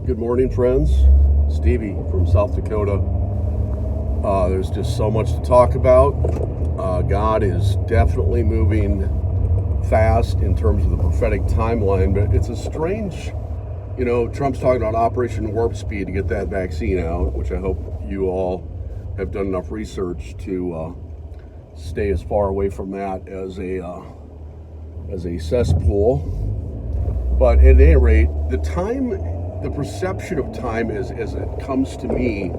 Good morning, friends. Stevie from South Dakota. There's just so much to talk about. God is definitely moving fast in terms of the prophetic timeline, but it's a strange, Trump's talking about Operation Warp Speed to get that vaccine out, which I hope you all have done enough research to stay as far away from that as a cesspool. But at any rate, the perception of time as it comes to me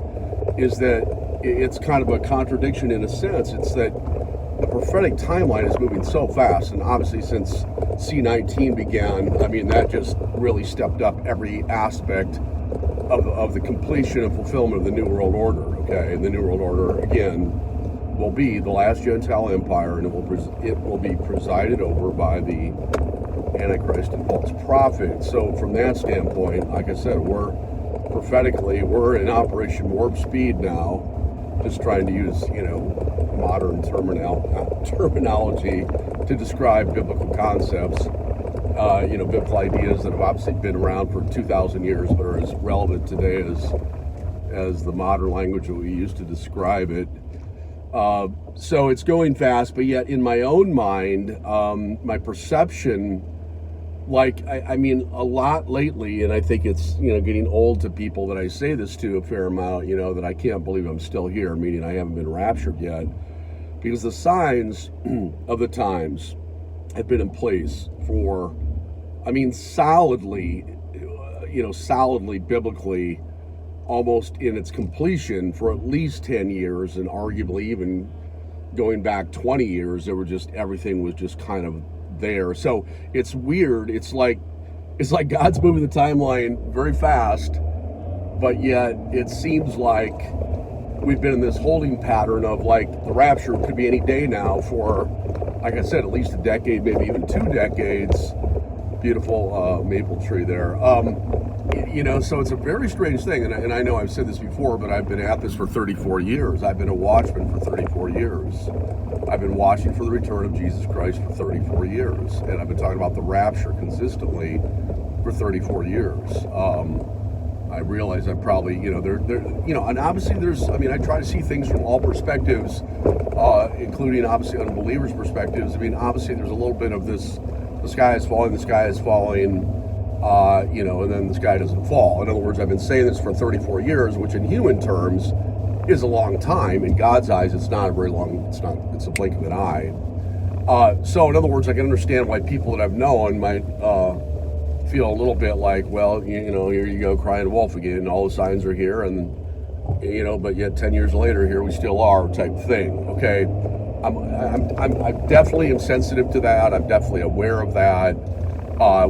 is that it's kind of a contradiction in a sense. It's that the prophetic timeline is moving so fast, and obviously since C-19 began, that just really stepped up every aspect of the completion and fulfillment of the New World Order, okay? And the New World Order, again, will be the last Gentile empire, and it will be presided over by the Antichrist and false prophet. So from that standpoint, like I said, we're in Operation Warp Speed now, just trying to use, modern terminology to describe biblical concepts, biblical ideas that have obviously been around for 2,000 years, but are as relevant today as the modern language that we use to describe it. So it's going fast, but yet in my own mind, my perception, a lot lately, and I think it's, getting old to people that I say this to a fair amount, that I can't believe I'm still here, meaning I haven't been raptured yet, because the signs of the times have been in place for, solidly biblically, almost in its completion for at least 10 years, and arguably even going back 20 years, everything was just kind of there. So it's weird. It's like God's moving the timeline very fast, but yet it seems like we've been in this holding pattern of the rapture could be any day now for, like I said, at least a decade, maybe even 2 decades. Beautiful maple tree there. So it's a very strange thing, and I know I've said this before, but I've been at this for 34 years. I've been a watchman for 34 years. I've been watching for the return of Jesus Christ for 34 years, and I've been talking about the rapture consistently for 34 years. I realize I probably, and obviously I try to see things from all perspectives, including obviously unbelievers' perspectives. Obviously there's a little bit of this, the sky is falling, and then the sky doesn't fall. In other words, I've been saying this for 34 years, which in human terms is a long time. In God's eyes, it's not a very long, it's a blink of an eye. So in other words, I can understand why people that I've known might feel a little bit like, well, here you go, crying wolf again, all the signs are here, and, but yet 10 years later, here we still are, type thing, okay? I definitely am sensitive to that. I'm definitely aware of that,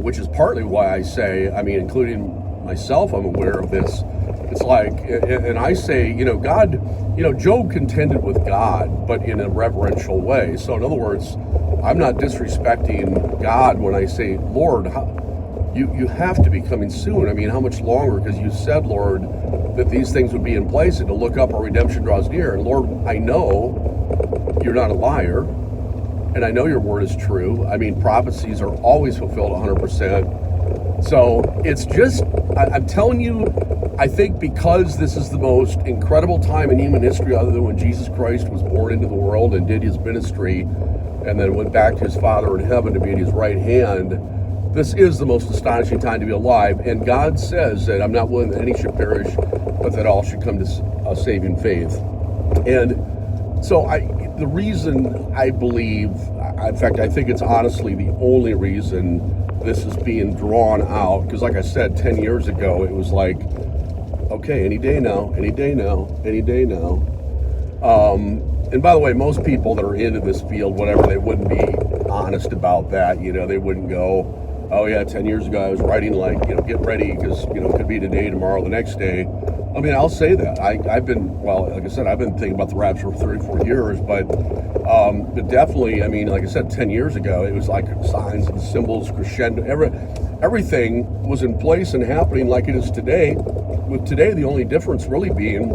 which is partly why I say, including myself, I'm aware of this. It's and I say, God, Job contended with God, but in a reverential way. So in other words, I'm not disrespecting God when I say, Lord, you have to be coming soon. How much longer? Because you said, Lord, that these things would be in place, and to look up, our redemption draws near. And Lord, I know you're not a liar, and I know your word is true. Prophecies are always fulfilled 100%. So it's just, I'm telling you, I think because this is the most incredible time in human history, other than when Jesus Christ was born into the world and did his ministry, and then went back to his Father in heaven to be at his right hand, this is the most astonishing time to be alive. And God says that I'm not willing that any should perish, but that all should come to a saving faith. And so the reason I believe, in fact, I think it's honestly the only reason this is being drawn out, because like I said, 10 years ago, it was like, okay, any day now. And by the way, most people that are into this field, whatever, they wouldn't be honest about that. They wouldn't go, oh yeah, 10 years ago I was writing get ready, because, it could be today, tomorrow, the next day. I'll say that. I've been, like I said, I've been thinking about the rapture for 34 years, but definitely, like I said, 10 years ago, it was like signs and symbols, crescendo, everything was in place and happening like it is today. With today, the only difference really being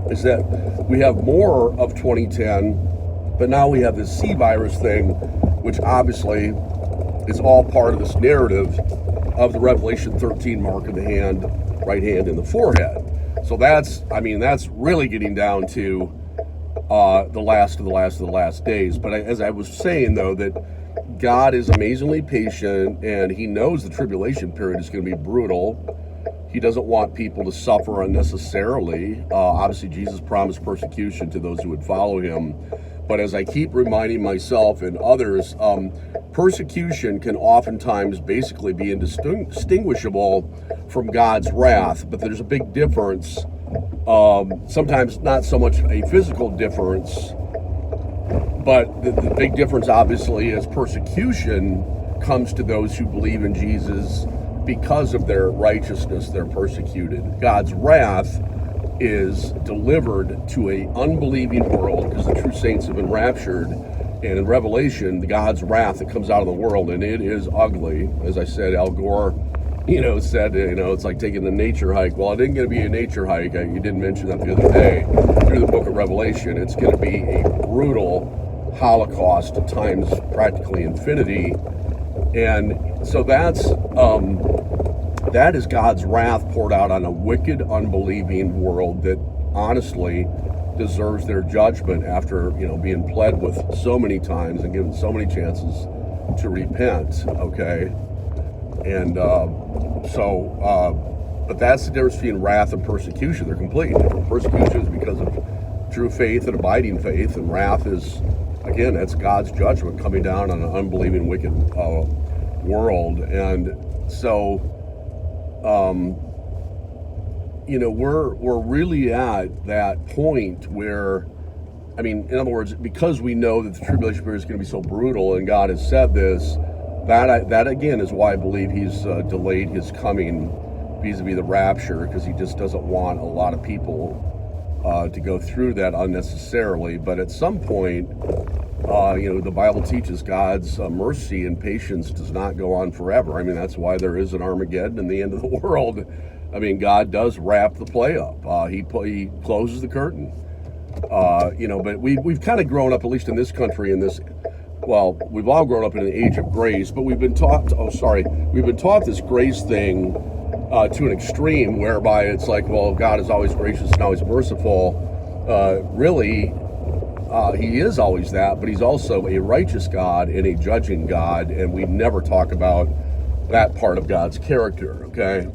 is that we have more of 2010, but now we have this C virus thing, which obviously is all part of this narrative of the Revelation 13 mark in the hand right hand in the forehead. So that's really getting down to the last of the last of the last days. But as I was saying, though, that God is amazingly patient, and he knows the tribulation period is going to be brutal. He doesn't want people to suffer unnecessarily. Obviously, Jesus promised persecution to those who would follow him. But as I keep reminding myself and others, persecution can oftentimes basically be indistinguishable from God's wrath. But there's a big difference. Sometimes not so much a physical difference, but the big difference, obviously, is persecution comes to those who believe in Jesus. Because of their righteousness, they're persecuted. God's wrath is delivered to an unbelieving world because the true saints have been raptured. And in Revelation, God's wrath that comes out of the world, and it is ugly. As I said, Al Gore, said, it's like taking the nature hike. Well, it isn't going to be a nature hike. You didn't mention that the other day. Through the book of Revelation, it's going to be a brutal Holocaust at times, practically infinity. And so that is God's wrath poured out on a wicked, unbelieving world that honestly deserves their judgment after, being pled with so many times and given so many chances to repent, okay? And but that's the difference between wrath and persecution. They're completely different. Persecution is because of true faith and abiding faith, and wrath is, again, that's God's judgment coming down on an unbelieving, wicked world. And so, we're really at that point where, in other words, because we know that the tribulation period is going to be so brutal, and God has said this, that again is why I believe he's delayed his coming vis-a-vis the rapture, because he just doesn't want a lot of people to go through that unnecessarily. But at some point, the Bible teaches God's mercy and patience does not go on forever. That's why there is an Armageddon and the end of the world. God does wrap the play up. He closes the curtain. But we've kind of grown up, at least in this country, we've all grown up in an age of grace, but we've been taught this grace thing to an extreme whereby it's like, well, God is always gracious and always merciful. Really, he is always that, but he's also a righteous God and a judging God, and we never talk about that part of God's character, okay?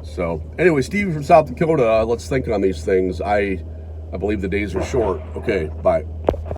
So, anyway, Stevie from South Dakota, let's think on these things. I believe the days are short. Okay, bye.